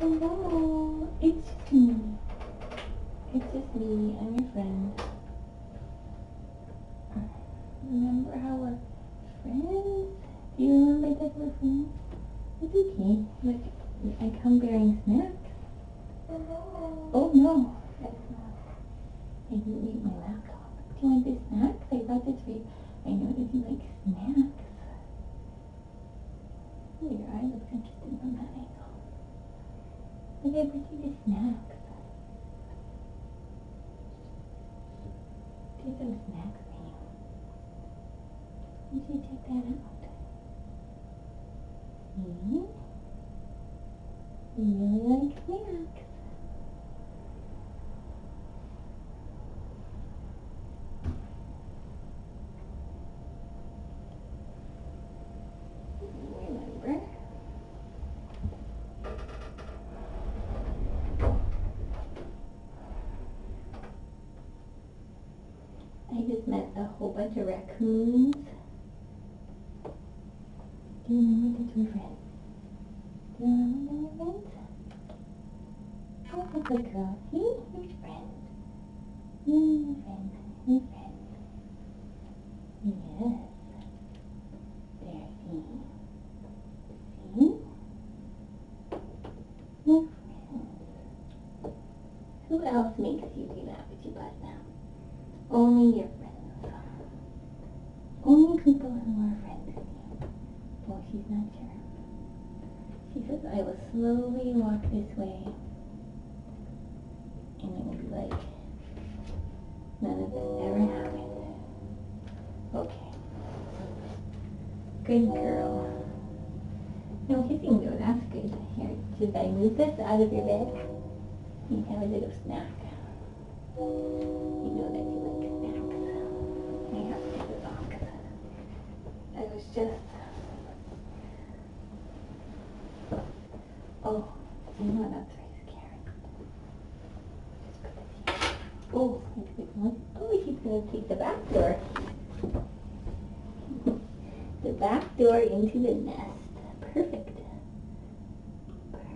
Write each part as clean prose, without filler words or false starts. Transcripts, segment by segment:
Hello, it's just me. It's just me. I'm your friend. Remember how we're friends? Do you remember that we're friends? It's okay. Look, I come bearing snacks. Oh no, that's not. I didn't eat my laptop. Do you want the snacks? I brought this for you. I know that you like snacks. Your eye looks interesting from that angle. Look, I brought you the snacks. There's some snacks for you. You should check that out. See? You really like snacks. Remember? I just met a whole bunch of raccoons. Do you remember that we're friends? Do you remember that we're friends? Oh, good girl. See? You're friends. You're friends. You're friends. Yes. There, see? See? We're friends. Who else makes you do that with your butt now? Only your friends. Only people who are friends with you. Oh, she's not sure. She says, I will slowly walk this way. And it will be like none of this ever happened. Okay. Good girl. No kissing though, that's good. Here, should I move this out of your bed? You can have a little snack. You know that you like snacks. I have to take this off because I was just... Oh, you know that's very scary. Just put this here. Oh, that's a good one. Oh, she's going to take the back door. The back door into the nest. Perfect.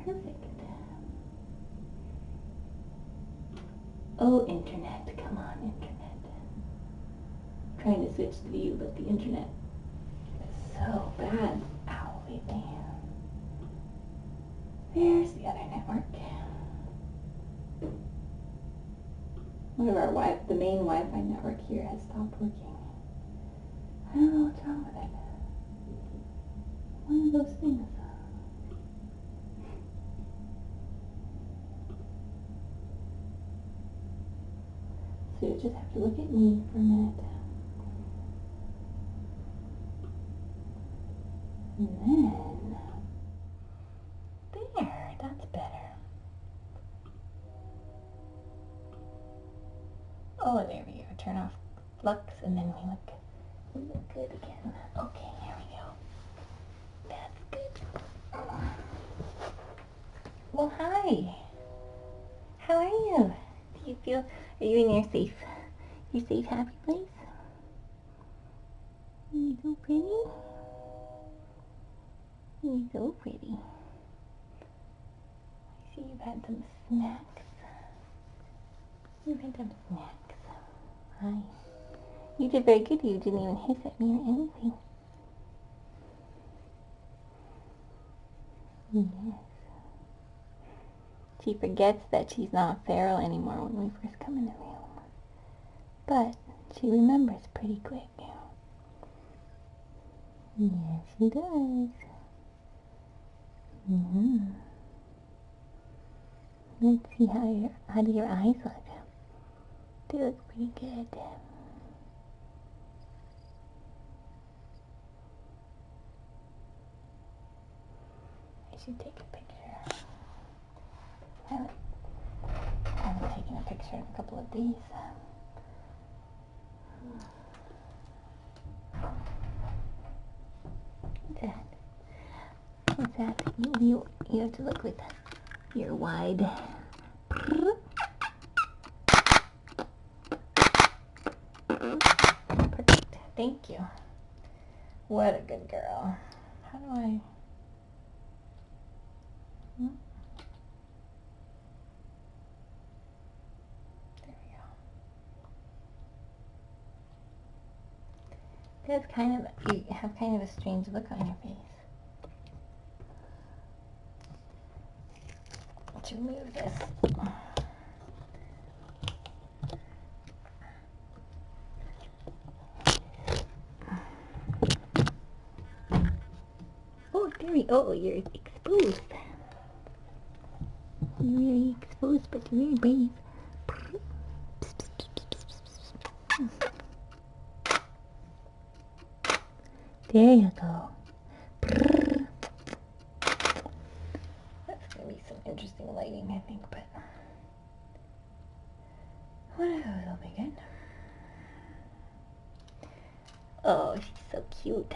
Perfect. Oh, internet. Come on, internet. I'm trying to switch the view, but the internet is so bad. Ow, lately. There's the other network. One of our the main Wi-Fi network here has stopped working. I don't know what's wrong with it. One of those things. So you just have to look at me for a minute. And then, there, that's better. Oh, there we go. Turn off flux and then we look good again. Okay, here we go. That's good. Well, hi. How are you? Do you feel, are you in your safe, happy place? You're so pretty. You're so pretty. I see you've had some snacks. You've had some snacks. Hi. You did very good. You didn't even hiss at me or anything. Yes. She forgets that she's not feral anymore when we first come in the room. But she remembers pretty quick. Yes, she does. Let's see how do your eyes look? They look pretty good. I should take a picture. I haven't taken a picture in a couple of days. What's that? What's that? You have to look with your wide. Perfect. Thank you. What a good girl. How do I... That's kind of, you have kind of a strange look on your face. Let's remove this. Oh, there oh, you're exposed. You're really exposed, but you're very brave. There you go. That's going to be some interesting lighting, I think, but one of those will be good. Oh, she's so cute.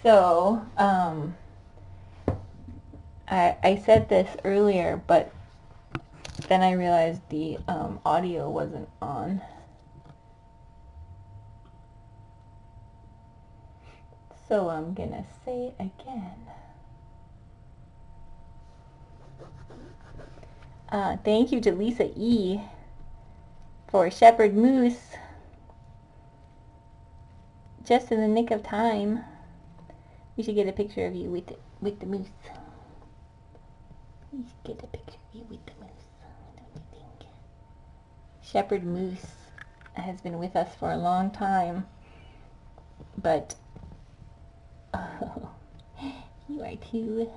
So, I said this earlier, but then I realized the audio wasn't on. So I'm gonna say it again. Thank you to Lisa E. for Shepherd Moose. Just in the nick of time. We should get a picture of you with the moose. We should get a picture of you with the moose. Don't you think? Shepherd Moose has been with us for a long time, but oh, you are too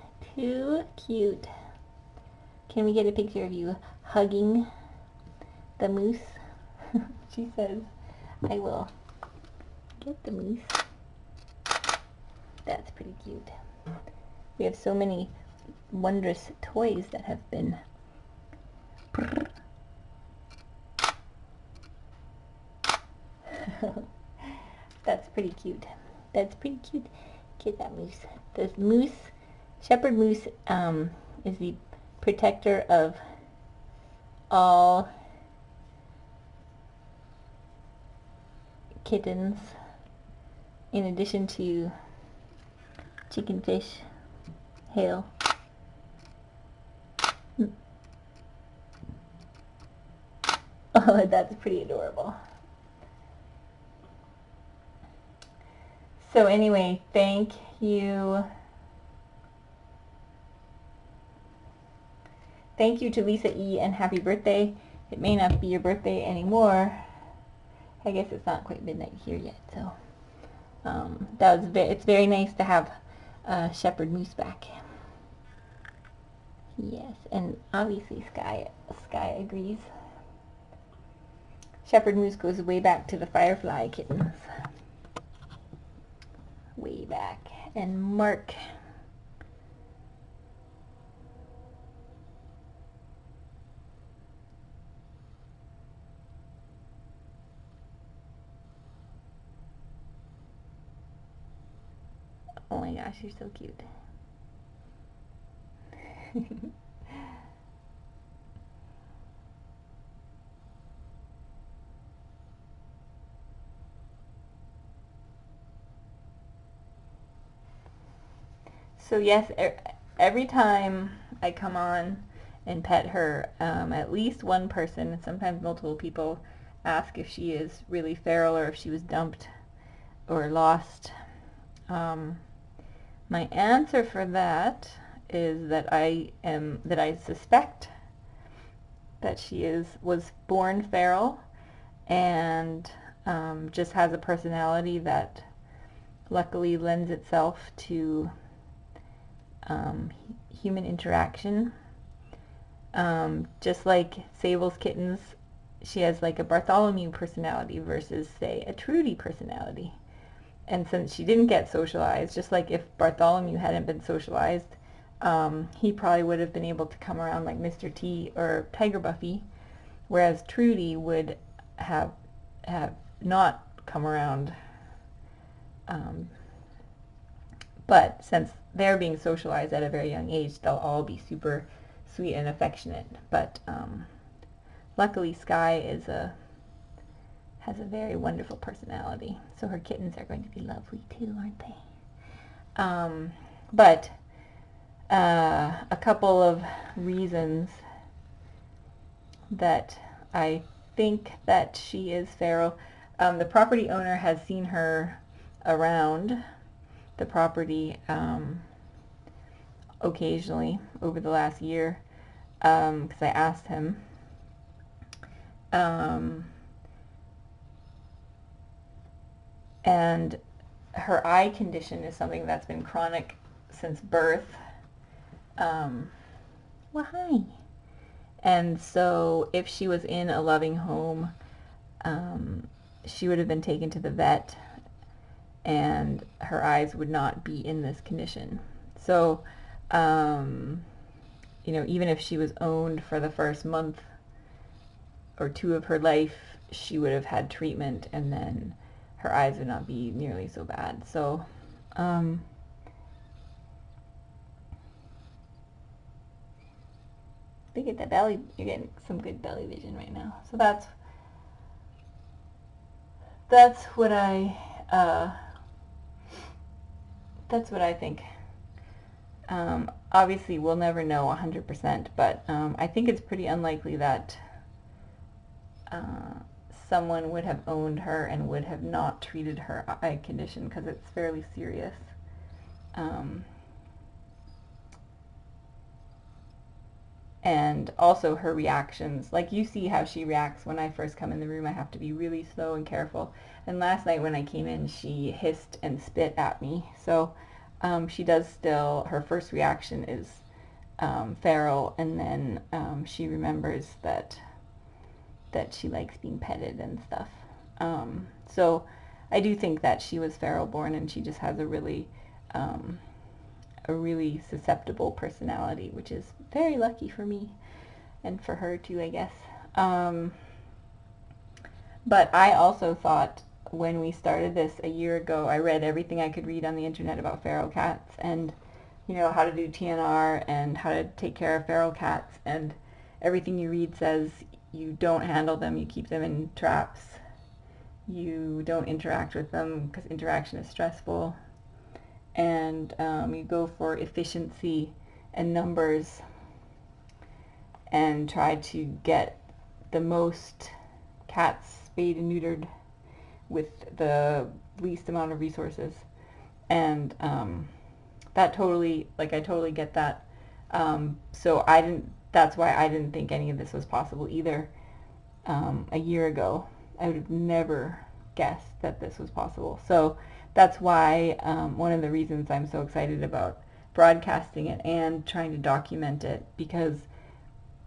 cute. Can we get a picture of you hugging the moose? She says, I will get the moose. That's pretty cute. We have so many wondrous toys that have been That's pretty cute. That's pretty cute. Get that moose. This moose, shepherd moose, is the protector of all kittens, in addition to chicken, fish, hail. Oh, that's pretty adorable. So anyway, thank you. Thank you to Lisa E. and happy birthday. It may not be your birthday anymore. I guess it's not quite midnight here yet, so it's very nice to have Shepherd Moose back. Yes, and obviously Skye agrees. Shepherd Moose goes way back to the Firefly kittens. Way back. And Mark. Oh my gosh, you're so cute. So yes, every time I come on and pet her, at least one person, and sometimes multiple people, ask if she is really feral or if she was dumped or lost. My answer for that is that I suspect that she was born feral and just has a personality that luckily lends itself to human interaction. Just like Sable's kittens, she has like a Bartholomew personality versus, say, a Trudy personality. And since she didn't get socialized, just like if Bartholomew hadn't been socialized, he probably would have been able to come around like Mr. T or Tiger Buffy, whereas Trudy would have not come around. But since they're being socialized at a very young age, they'll all be super sweet and affectionate. But luckily Skye has a very wonderful personality, so her kittens are going to be lovely too, aren't they? But a couple of reasons that I think that she is feral. The property owner has seen her around the property occasionally over the last year, because I asked him. And her eye condition is something that's been chronic since birth. Well, hi. And so if she was in a loving home, she would have been taken to the vet, and her eyes would not be in this condition. So, you know, even if she was owned for the first month or two of her life, she would have had treatment, and then her eyes would not be nearly so bad. So, look at the belly. You're getting some good belly vision right now. So that's what I think. Obviously, we'll never know 100%, but I think it's pretty unlikely that someone would have owned her and would have not treated her eye condition, because it's fairly serious. And also her reactions, like you see how she reacts when I first come in the room. I have to be really slow and careful. And last night when I came in, she hissed and spit at me. So she does still, her first reaction is feral, and then she remembers that she likes being petted and stuff. So I do think that she was feral born, and she just has a really susceptible personality, which is very lucky for me and for her too, I guess. But I also thought, when we started this a year ago, I read everything I could read on the internet about feral cats, and you know, how to do TNR and how to take care of feral cats, and everything you read says you don't handle them, you keep them in traps, you don't interact with them because interaction is stressful, and you go for efficiency and numbers and try to get the most cats spayed and neutered with the least amount of resources. And that totally, like, I totally get that. So that's why I didn't think any of this was possible either. A year ago, I would have never guessed that this was possible. So that's why one of the reasons I'm so excited about broadcasting it and trying to document it, because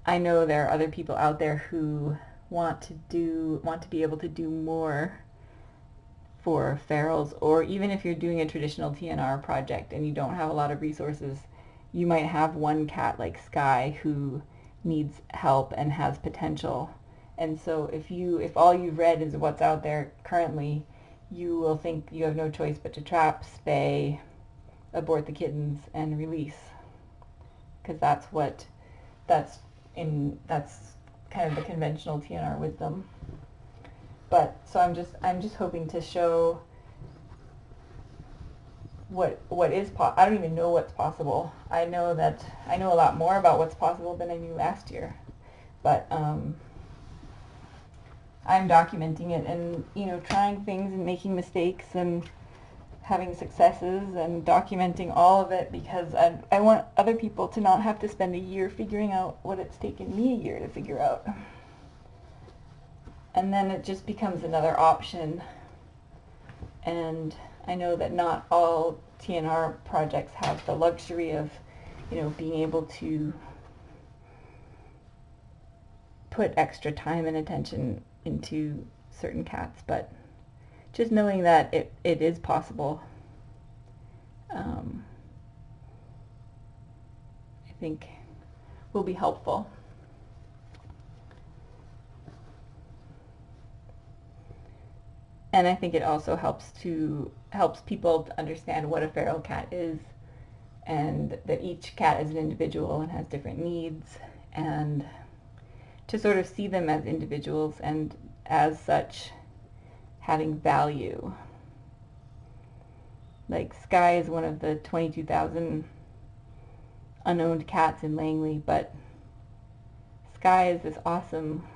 I know there are other people out there who want to be able to do more for ferals, or even if you're doing a traditional TNR project and you don't have a lot of resources, you might have one cat like Skye who needs help and has potential. And so if all you've read is what's out there currently, you will think you have no choice but to trap, spay, abort the kittens, and release, because that's kind of the conventional TNR wisdom. But so I'm just hoping to show what is I don't even know what's possible. I know a lot more about what's possible than I knew last year, but I'm documenting it, and you know, trying things and making mistakes and having successes and documenting all of it, because I want other people to not have to spend a year figuring out what it's taken me a year to figure out. And then it just becomes another option. And I know that not all TNR projects have the luxury of, you know, being able to put extra time and attention into certain cats, but just knowing that it is possible, I think will be helpful. And I think it also helps people to understand what a feral cat is, and that each cat is an individual and has different needs, and to sort of see them as individuals and as such having value. Like Skye is one of the 22,000 unowned cats in Langley, but Skye is this awesome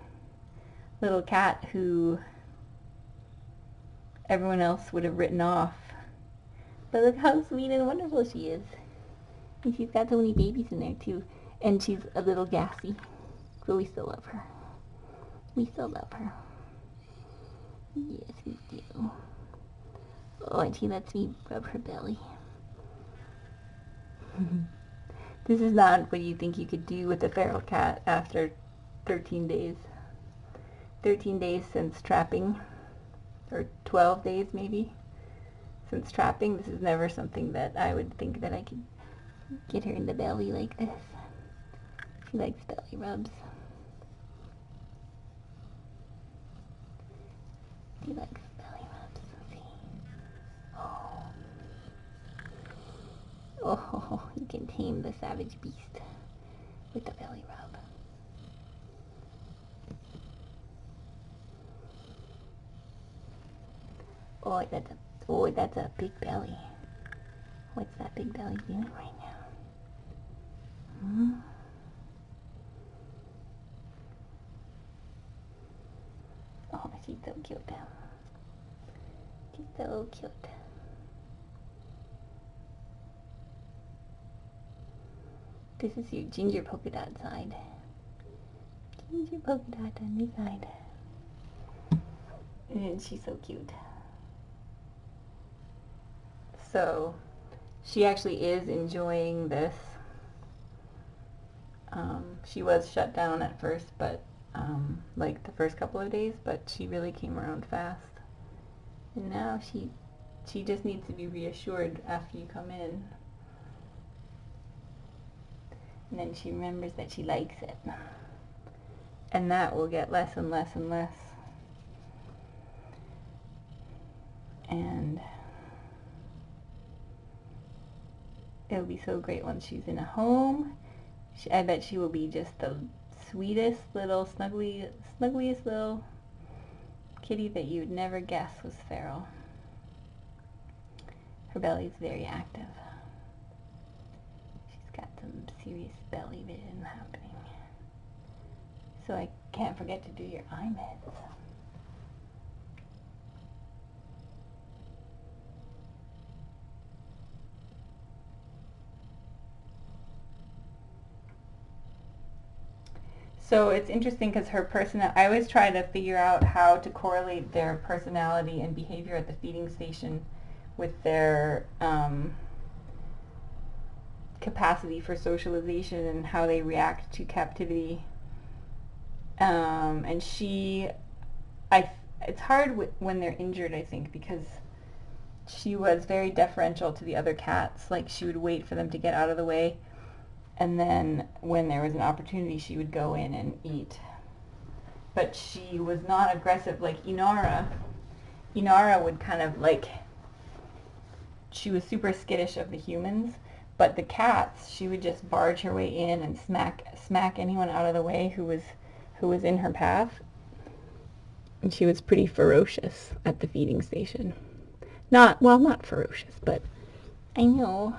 little cat who everyone else would have written off. But look how sweet and wonderful she is. And she's got so many babies in there too. And she's a little gassy. But we still love her. We still love her. Yes, we do. Oh, and she lets me rub her belly. This is not what you think you could do with a feral cat after 13 days. 13 days since trapping, or 12 days maybe, since trapping. This is never something that I would think that I could get her in the belly like this. She likes belly rubs. She likes belly rubs. See? Oh, you can tame the savage beast with a belly rub. Oh, that's a big belly. What's that big belly doing right now? Hmm? Oh, she's so cute. She's so cute. This is your ginger polka dot side. Ginger polka dot on this side. And she's so cute. So, she actually is enjoying this. She was shut down at first, but like the first couple of days, but she really came around fast. And now she just needs to be reassured after you come in. And then she remembers that she likes it. And that will get less and less and less. And it'll be so great once she's in a home. I bet she will be just the sweetest little, snuggliest little kitty that you would never guess was feral. Her belly is very active. She's got some serious belly vision happening. So I can't forget to do your eye meds. So it's interesting because her I always try to figure out how to correlate their personality and behavior at the feeding station with their capacity for socialization and how they react to captivity. And it's hard when they're injured, I think, because she was very deferential to the other cats. Like, she would wait for them to get out of the way, and then when there was an opportunity, she would go in and eat. But she was not aggressive like Inara. Inara would kind of like, she was super skittish of the humans, but the cats, she would just barge her way in and smack anyone out of the way who was in her path. And she was pretty ferocious at the feeding station. Not ferocious, but I know.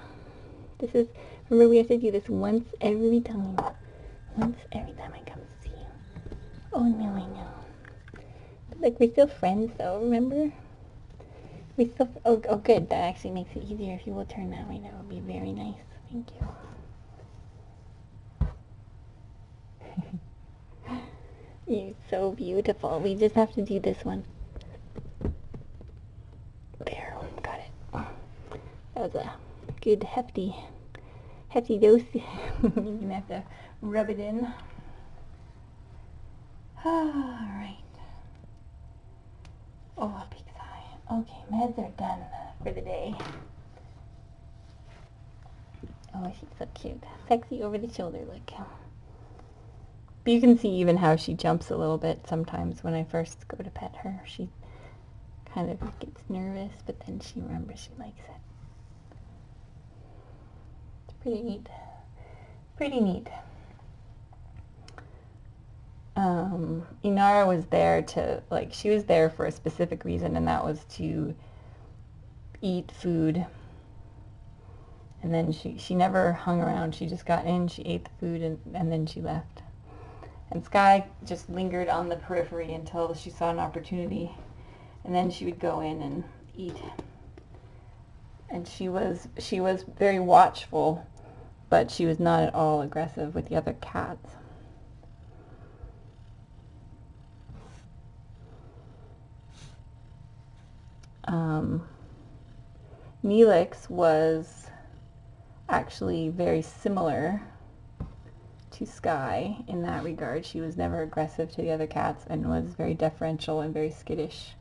Remember, we have to do this once every time. Once every time I come to see you. Oh no, I know. But like, we're still friends though, remember? Oh good, that actually makes it easier. If you will turn that way, that would be very nice. Thank you. You're so beautiful. We just have to do this one. There, got it. That was a good hefty dose. You're gonna have to rub it in. Alright. Oh, big sigh. Okay, meds are done for the day. Oh, she's so cute. Sexy over the shoulder look. But you can see even how she jumps a little bit sometimes when I first go to pet her. She kind of gets nervous, but then she remembers she likes it. It's pretty neat. Pretty neat. Inara was there she was there for a specific reason, and that was to eat food. And then she never hung around. She just got in, she ate the food, and then she left. And Skye just lingered on the periphery until she saw an opportunity. and then she would go in and eat. And she was very watchful, but she was not at all aggressive with the other cats. Neelix was actually very similar to Skye in that regard. She was never aggressive to the other cats and was very deferential and very skittish.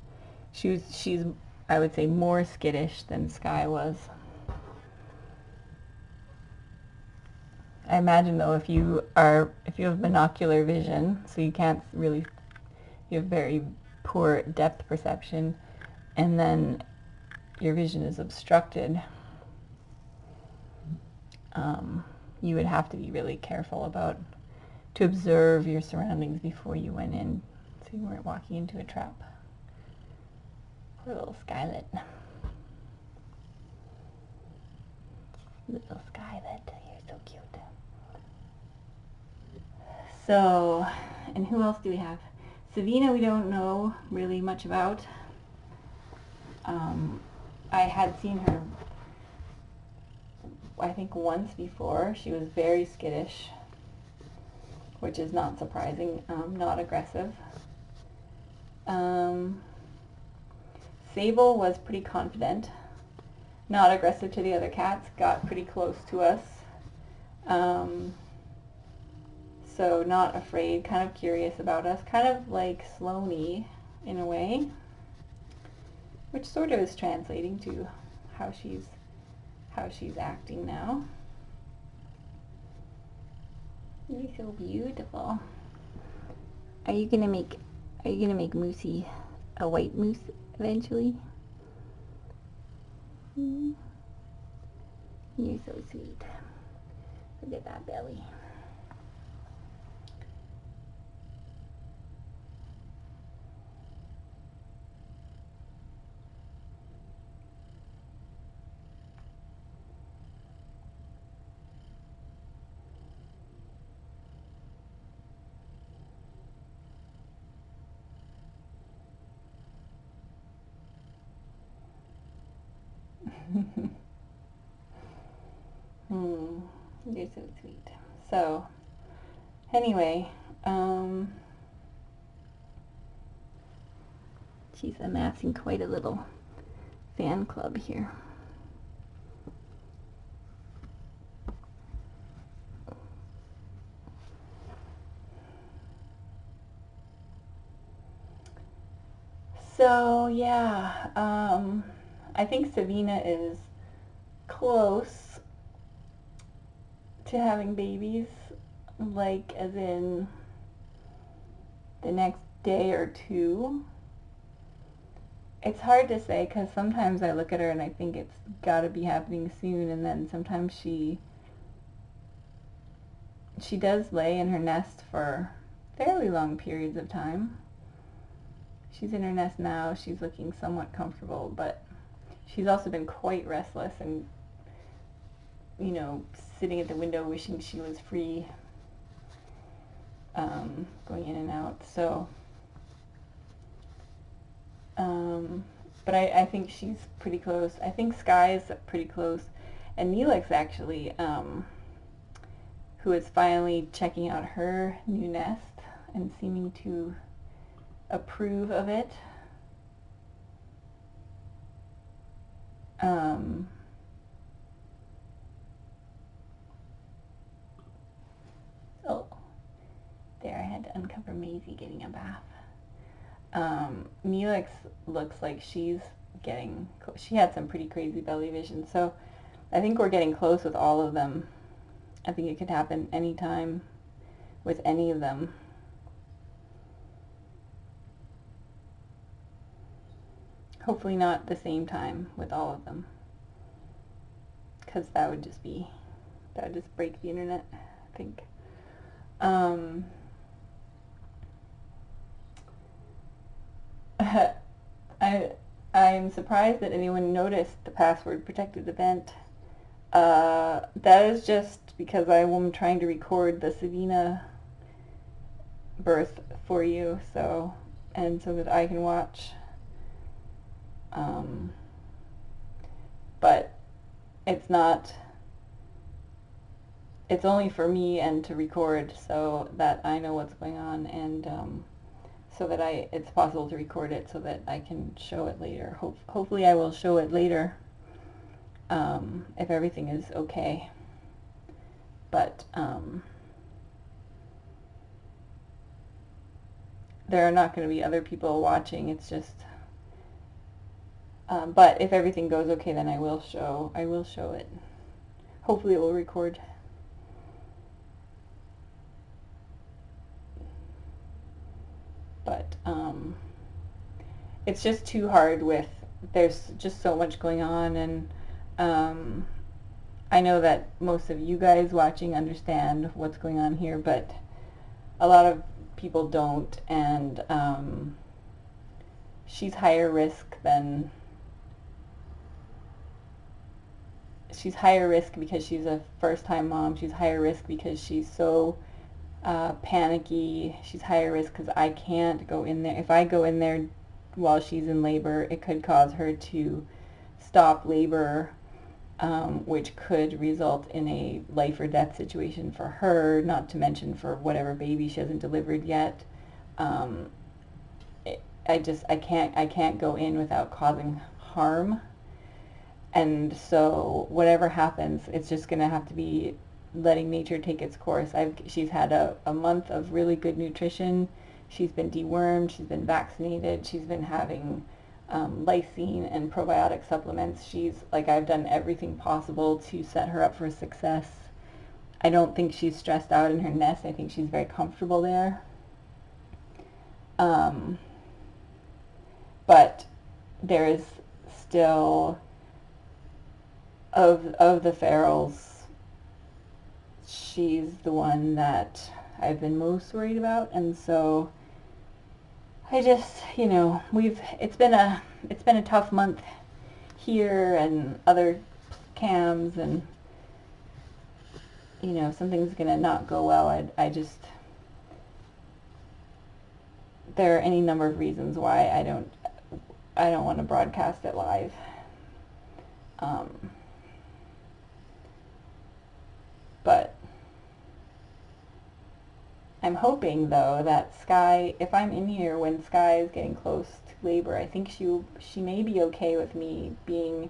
She's I would say more skittish than Skye was. I imagine though if you have binocular vision, so you can't really, you have very poor depth perception, and then your vision is obstructed, you would have to be really careful to observe your surroundings before you went in, so you weren't walking into a trap. Poor little Skylet. Little Skylet, you're so cute. So, and who else do we have? Savina we don't know really much about. I had seen her, I think, once before. She was very skittish, which is not surprising, not aggressive. Sable was pretty confident, not aggressive to the other cats, got pretty close to us. So not afraid, kind of curious about us, kind of like Sloane in a way, which sort of is translating to how she's acting now. You're so beautiful. Are you gonna make Moosey a white moose eventually? You're so sweet. Look at that belly. You're so sweet. So, anyway, she's amassing quite a little fan club here. So, yeah, I think Savina is close to having babies, like as in the next day or two. It's hard to say because sometimes I look at her and I think it's got to be happening soon, and then sometimes she does lay in her nest for fairly long periods of time. She's in her nest now. She's looking somewhat comfortable, but she's also been quite restless and, you know, sitting at the window wishing she was free, going in and out. So, but I think she's pretty close. I think Skye is pretty close. And Neelix actually, who is finally checking out her new nest and seeming to approve of it. Oh, there, I had to uncover Maisie getting a bath. Neelix looks like she had some pretty crazy belly vision, so I think we're getting close with all of them. I think it could happen anytime with any of them. Hopefully not the same time with all of them, because that would just break the internet, I think. I'm surprised that anyone noticed the password protected event. That is just because I am trying to record the Savina birth for you, so that I can watch But it's only for me and to record so that I know what's going on, and so that it's possible to record it so that I can show it later. Hopefully I will show it later if everything is okay. But there are not going to be other people watching. It's just, but if everything goes okay, then I will show it. Hopefully it will record. But it's just too hard there's just so much going on, and I know that most of you guys watching understand what's going on here, but a lot of people don't, and she's higher risk because she's a first-time mom. She's higher risk because she's so panicky. She's higher risk because I can't go in there. If I go in there while she's in labor, it could cause her to stop labor, which could result in a life or death situation for her, not to mention for whatever baby she hasn't delivered yet. I can't go in without causing harm. And so whatever happens, it's just going to have to be letting nature take its course. She's had a month of really good nutrition. She's been dewormed. She's been vaccinated. She's been having lysine and probiotic supplements. I've done everything possible to set her up for success. I don't think she's stressed out in her nest. I think she's very comfortable there. But there is still, of the ferals, she's the one that I've been most worried about, and so I just, it's been a tough month here and other cams, and something's gonna not go well. There are any number of reasons why I don't want to broadcast it live. But I'm hoping, though, that Skye, if I'm in here when Skye is getting close to labor, I think she may be okay with me being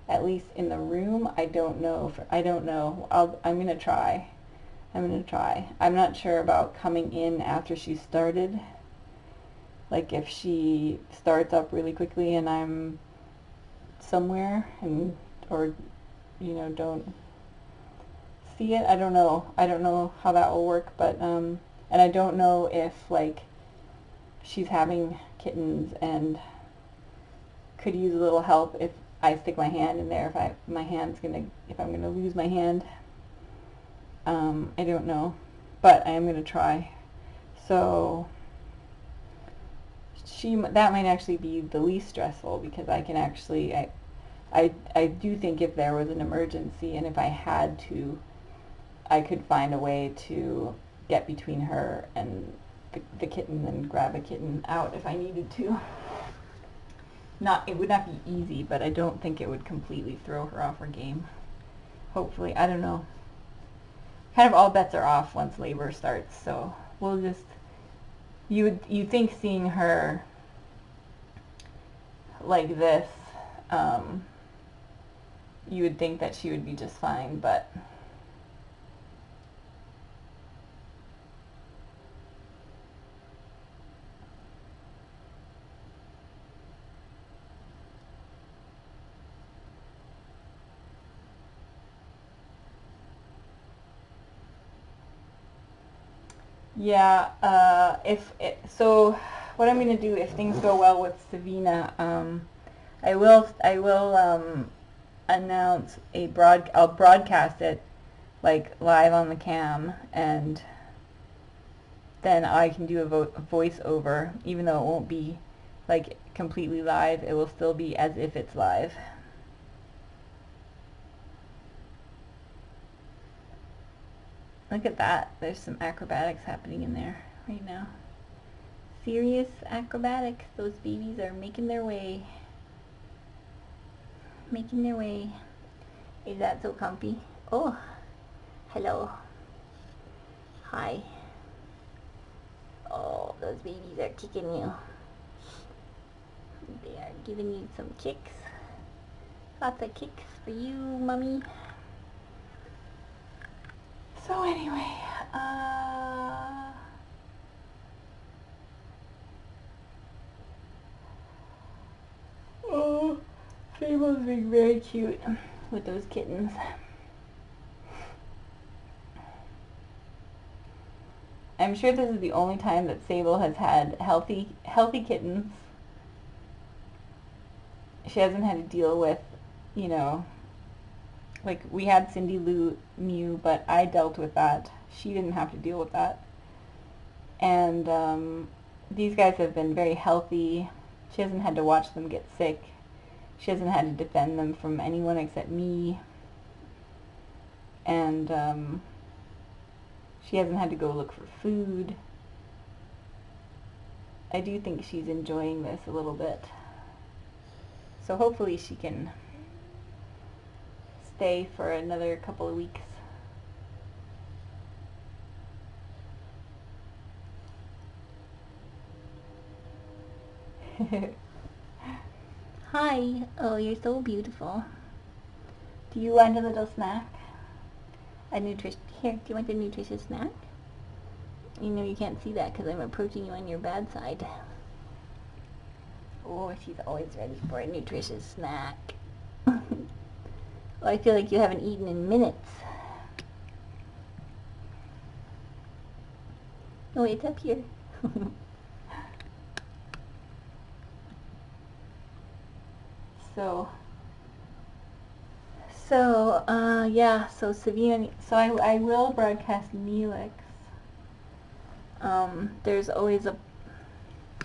at least in the room. I don't know. I'm gonna try. I'm not sure about coming in after she started. Like if she starts up really quickly and I'm somewhere or don't see it. I don't know how that will work, but and I don't know if she's having kittens and could use a little help if I stick my hand in there, if I'm gonna lose my hand. I don't know, but I am gonna try. So that might actually be the least stressful, because I can actually, I do think if there was an emergency and if I had to, I could find a way to get between her and the kitten and grab a kitten out if I needed to. It would not be easy, but I don't think it would completely throw her off her game. Hopefully, I don't know. Kind of all bets are off once labor starts, so we'll just, you think seeing her like this, you would think that she would be just fine, but yeah, so what I'm going to do if things go well with Savina, I will announce I'll broadcast it live on the cam, and then I can do a voiceover, even though it won't be completely live. It will still be as if it's live. Look at that. There's some acrobatics happening in there right now. Serious acrobatics. Those babies are making their way. making their way. Is that so comfy? Oh, hello. Hi. Oh, those babies are kicking you. They are giving you some kicks. Lots of kicks for you, Mommy. So anyway, oh, Fable's being very cute with those kittens. I'm sure this is the only time that Sable has had healthy kittens. She hasn't had to deal with, you know, like we had Cindy Lou Mew, but I dealt with that. She didn't have to deal with that. And these guys have been very healthy. She hasn't had to watch them get sick. She hasn't had to defend them from anyone except me. And she hasn't had to go look for food. I do think she's enjoying this a little bit. So hopefully she can stay for another couple of weeks. Hi. Oh, you're so beautiful. Do you want a little snack? A nutritious... Here, do you want a nutritious snack? You know you can't see that because I'm approaching you on your bad side. Oh, she's always ready for a nutritious snack. Oh, I feel like you haven't eaten in minutes. Oh, it's up here. Yeah, so Savina, so I will broadcast Neelix. There's always a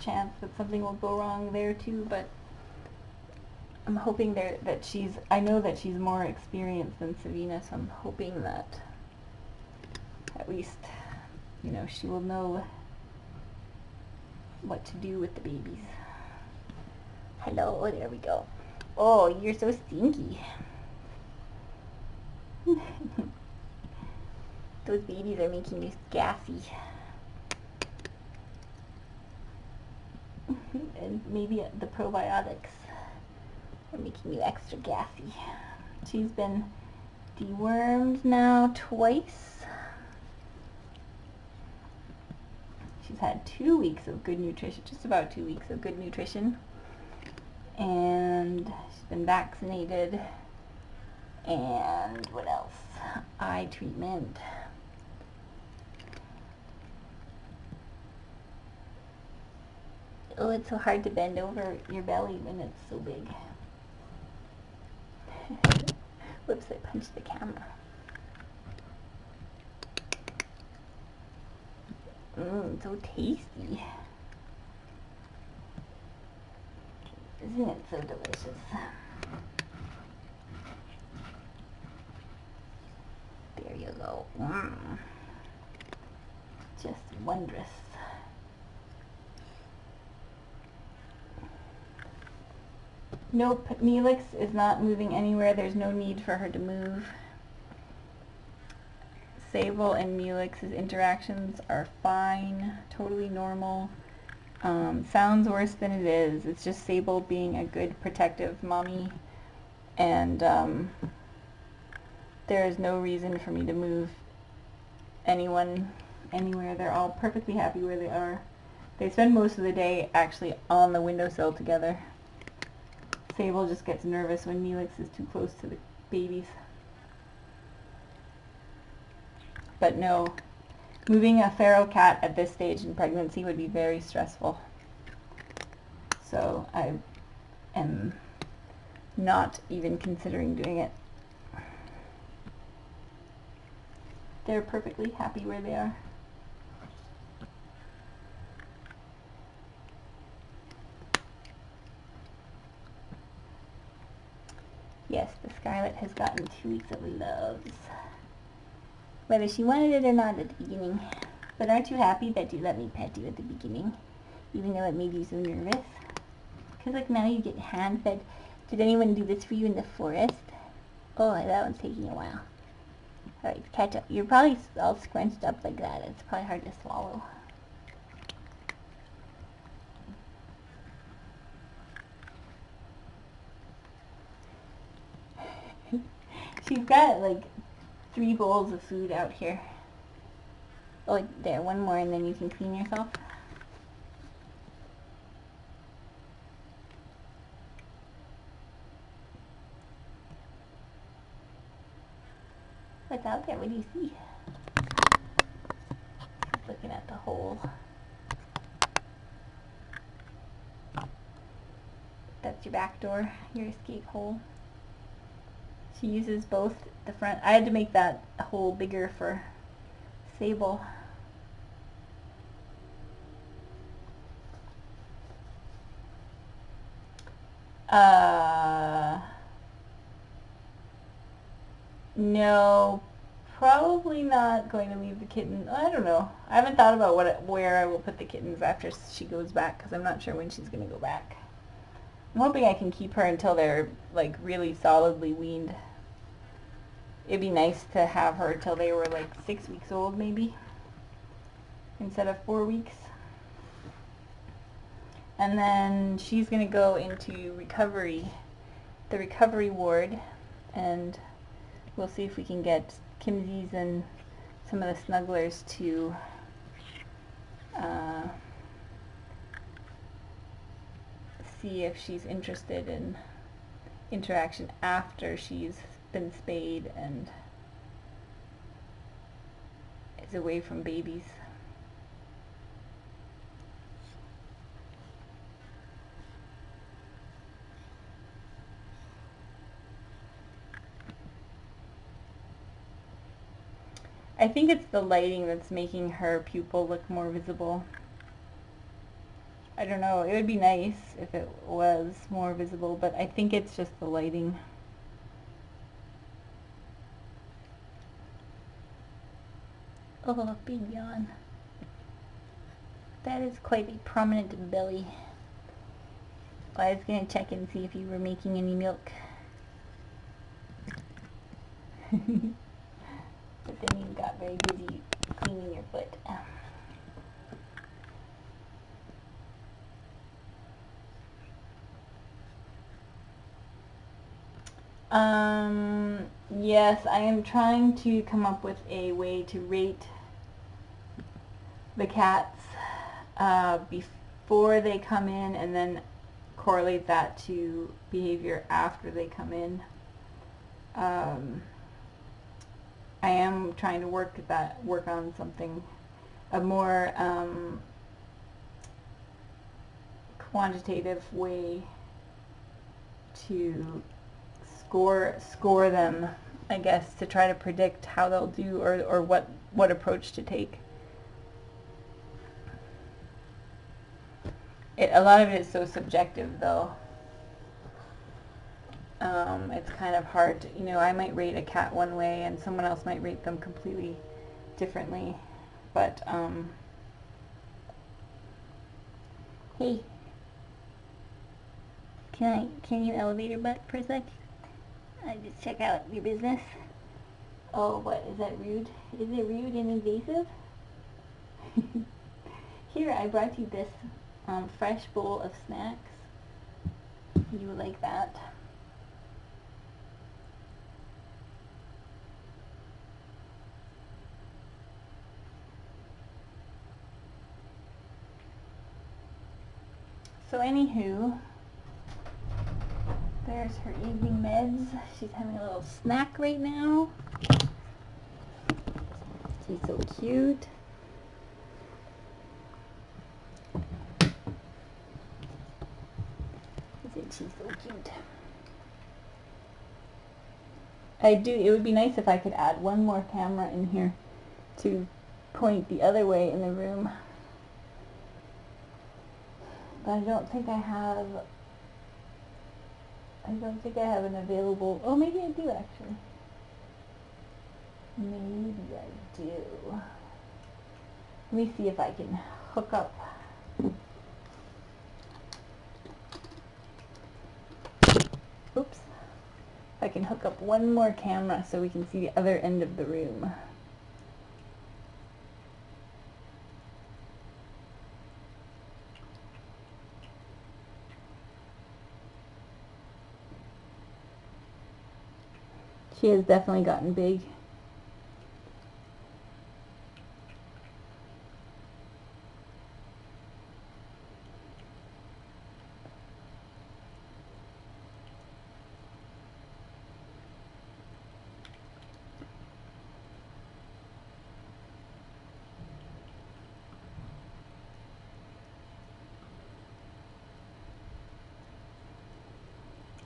chance that something will go wrong there too, but I'm hoping that I know that she's more experienced than Savina, so I'm hoping that at least, you know, she will know what to do with the babies. Hello, there we go. Oh, you're so stinky. Those babies are making you gassy. And maybe the probiotics are making you extra gassy. She's been dewormed now twice. She's had 2 weeks of good nutrition, just about 2 weeks of good nutrition. And she's been vaccinated. And what else? Eye treatment. Oh, it's so hard to bend over your belly when it's so big. Whoops, I punched the camera. Mmm, so tasty. Isn't it so delicious? There you go. Just wondrous. Nope, Neelix is not moving anywhere. There's no need for her to move. Sable and Neelix's interactions are fine, totally normal. Sounds worse than it is. It's just Sable being a good protective mommy, and there is no reason for me to move anyone anywhere. They're all perfectly happy where they are. They spend most of the day actually on the windowsill together. Sable just gets nervous when Neelix is too close to the babies. But no, moving a feral cat at this stage in pregnancy would be very stressful. So I am not even considering doing it. They're perfectly happy where they are. Yes, the Scarlet has gotten 2 weeks of loves. Whether she wanted it or not at the beginning. But aren't you happy that you let me pet you at the beginning? Even though it made you so nervous? Because like now you get hand-fed Did anyone do this for you in the forest? Oh, that one's taking a while. Alright, catch up. You're probably all scrunched up like that. It's probably hard to swallow. She's got like 3 bowls of food out here. Oh, there, one more and then you can clean yourself. What's out there? What do you see? Looking at the hole. That's your back door, your escape hole. She uses both the front. I had to make that hole bigger for Sable. No, probably not going to leave the kitten. I don't know. I haven't thought about where I will put the kittens after she goes back, because I'm not sure when she's going to go back. I'm hoping I can keep her until they're like really solidly weaned. It'd be nice to have her till they were like 6 weeks old maybe, instead of 4 weeks. And then she's going to go into recovery, the recovery ward, and we'll see if we can get Kimsies and some of the snugglers to see if she's interested in interaction after she's been spayed and is away from babies. I think it's the lighting that's making her pupil look more visible. I don't know, it would be nice if it was more visible, but I think it's just the lighting. Oh, big yawn. That is quite a prominent belly. I was going to check and see if you were making any milk. But then you got very busy cleaning your foot. Yes, I am trying to come up with a way to rate the cats before they come in and then correlate that to behavior after they come in. I am trying to work on something, a more quantitative way to score them, I guess, to try to predict how they'll do or what approach to take. A lot of it is so subjective, though. It's kind of hard to, you know, I might rate a cat one way and someone else might rate them completely differently. But, hey, can you elevate your butt for a sec? Just check out your business. Oh, what, is that rude? Is it rude and invasive? Here, I brought you this fresh bowl of snacks. You would like that. So anywho, there's her evening meds. She's having a little snack right now. She's so cute. Isn't she so cute? It would be nice if I could add one more camera in here to point the other way in the room. But I don't think I have an available, oh, maybe I do actually. Maybe I do. Let me see if I can hook up. If I can hook up one more camera so we can see the other end of the room. She has definitely gotten big.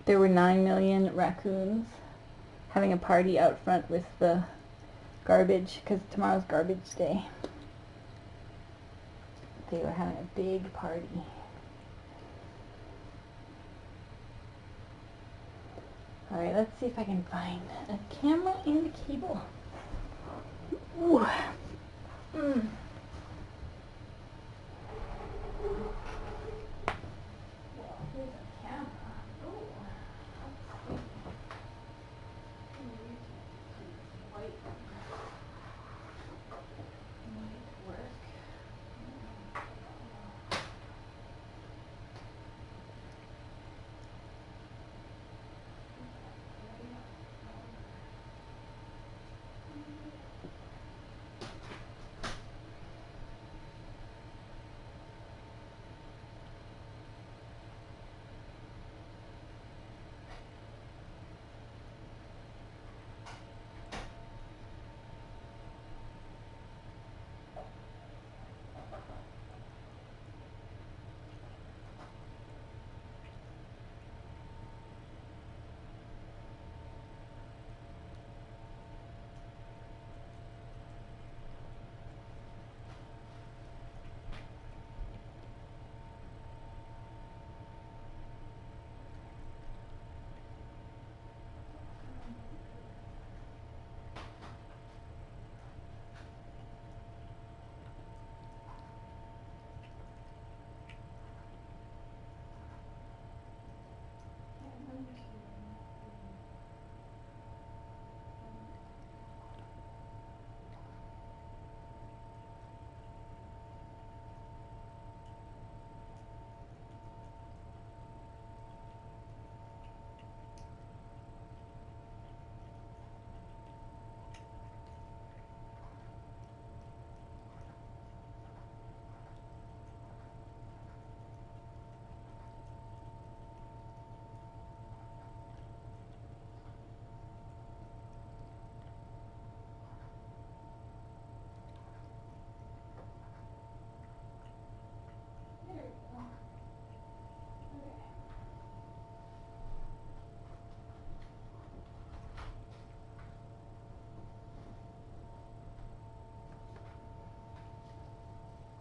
There were 9 million raccoons having a party out front with the garbage, because tomorrow's garbage day. They were having a big party. Alright, let's see if I can find a camera and a cable. Ooh. Mm.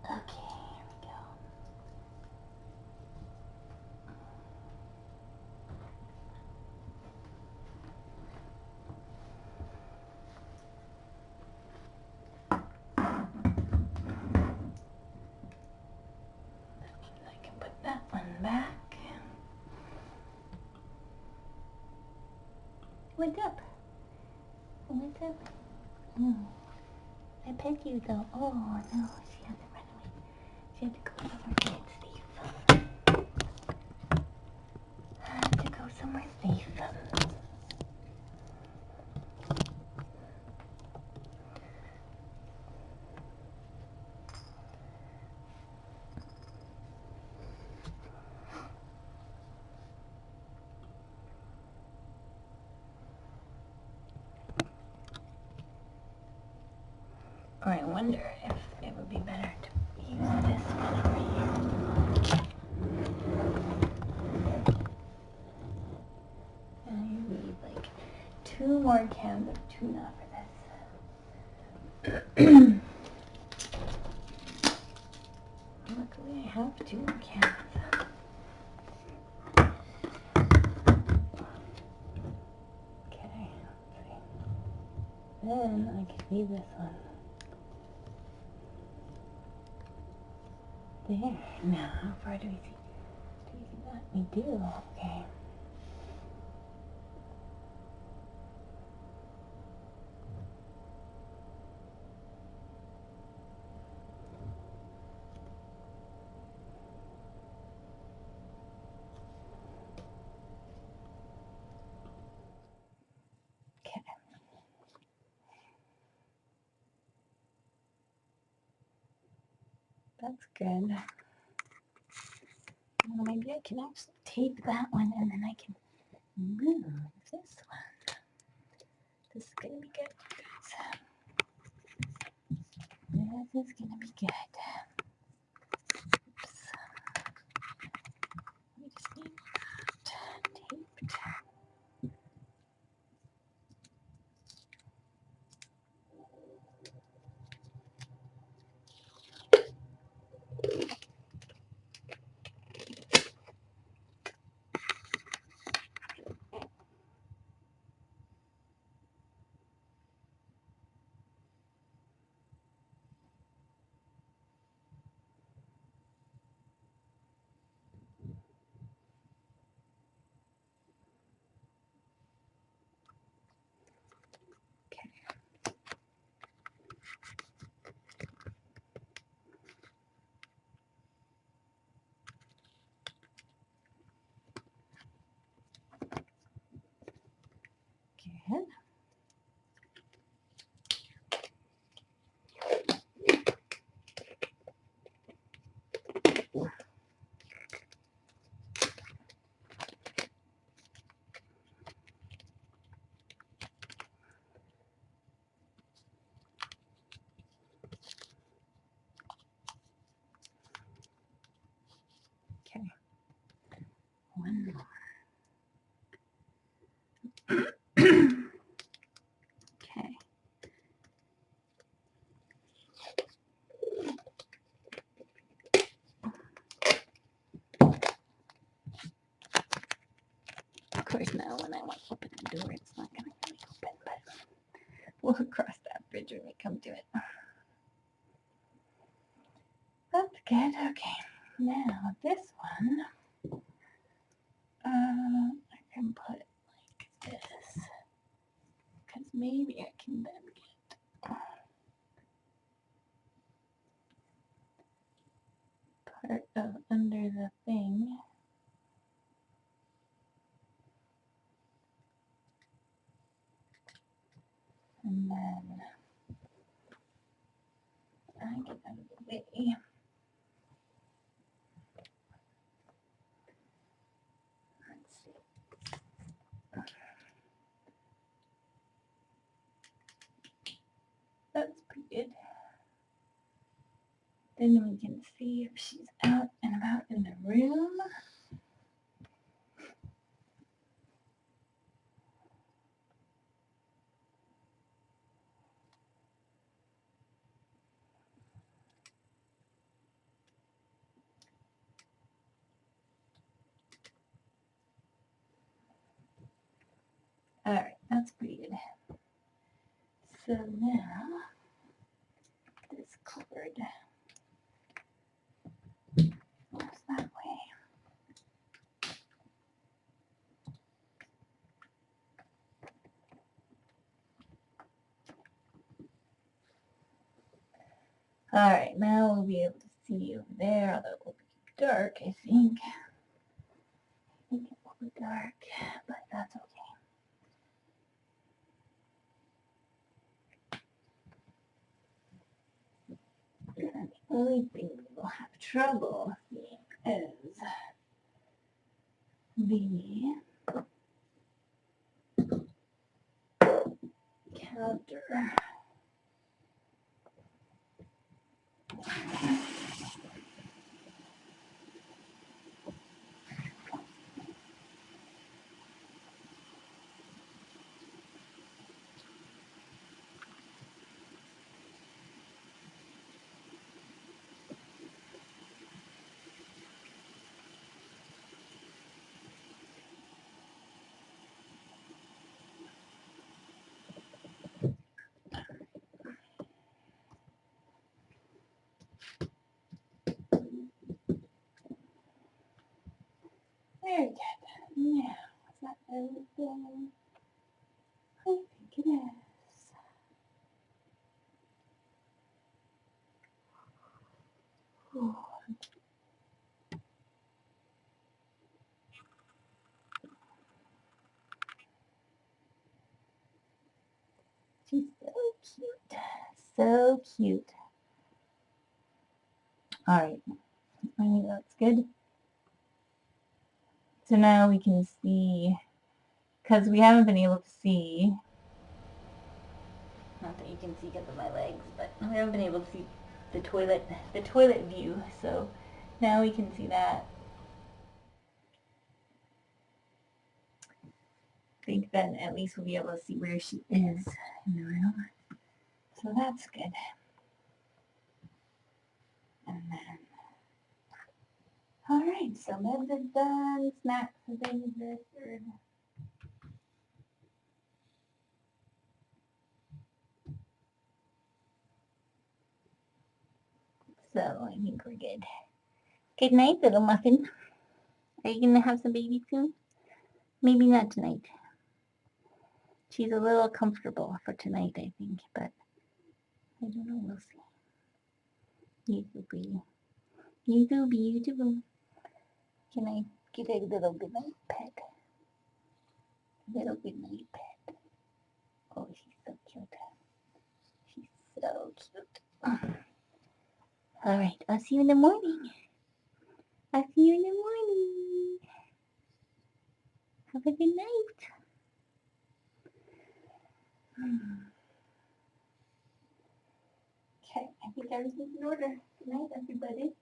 Okay, here we go. I can put that one back. What's up? What's up? Oh, I pet you though. Oh no, she had to run away. She had to go somewhere safe. Had to go somewhere safe. Or I wonder if it would be better to use this one over here. And you need like 2 more cans of tuna for this. Luckily I have 2 more cans. Okay, let's see. Then I can leave this one. There. Now, how far do we see? Do we see that? We do. Okay. That's good. Well, maybe I can actually tape that one and then I can move this one. This is going to be good, guys. This is going to be good. Oops. We just need that taped. Good. Okay. One more. Okay. Of course, now when I want to open the door, it's not going to really open, but we'll cross that bridge when we come to it. That's good. Okay. Now this one, I can put like this, because maybe I can then get part of under the thing. And then I get out of the way. Let's see. That's pretty good. Then we can see if she's out and about in the room. All right, that's pretty good. So now this cord goes that way. All right, now we'll be able to see over there, although it will be dark, I think. I think it will be dark, but that's okay. And the only thing we will have trouble seeing is the counter. Very good. Now, is that everything? I think it is. Ooh. She's so cute. So cute. Alright, I think that's good. So now we can see, because we haven't been able to see, not that you can see because of my legs, but we haven't been able to see the toilet view, so now we can see that. I think then at least we'll be able to see where she is in the room. So that's good. And then, alright, so meds are done, snacks have been administered. So I think we're good. Good night, little muffin. Are you gonna have some baby soon? Maybe not tonight. She's a little comfortable for tonight, I think, but I don't know, we'll see. You're so pretty. You're so beautiful. Can I get a little good night pet? A little good night pet. Oh, she's so cute. She's so cute. Alright, I'll see you in the morning. I'll see you in the morning. Have a good night. Okay, I think everything's in order. Good night, everybody.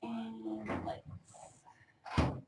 And lights. And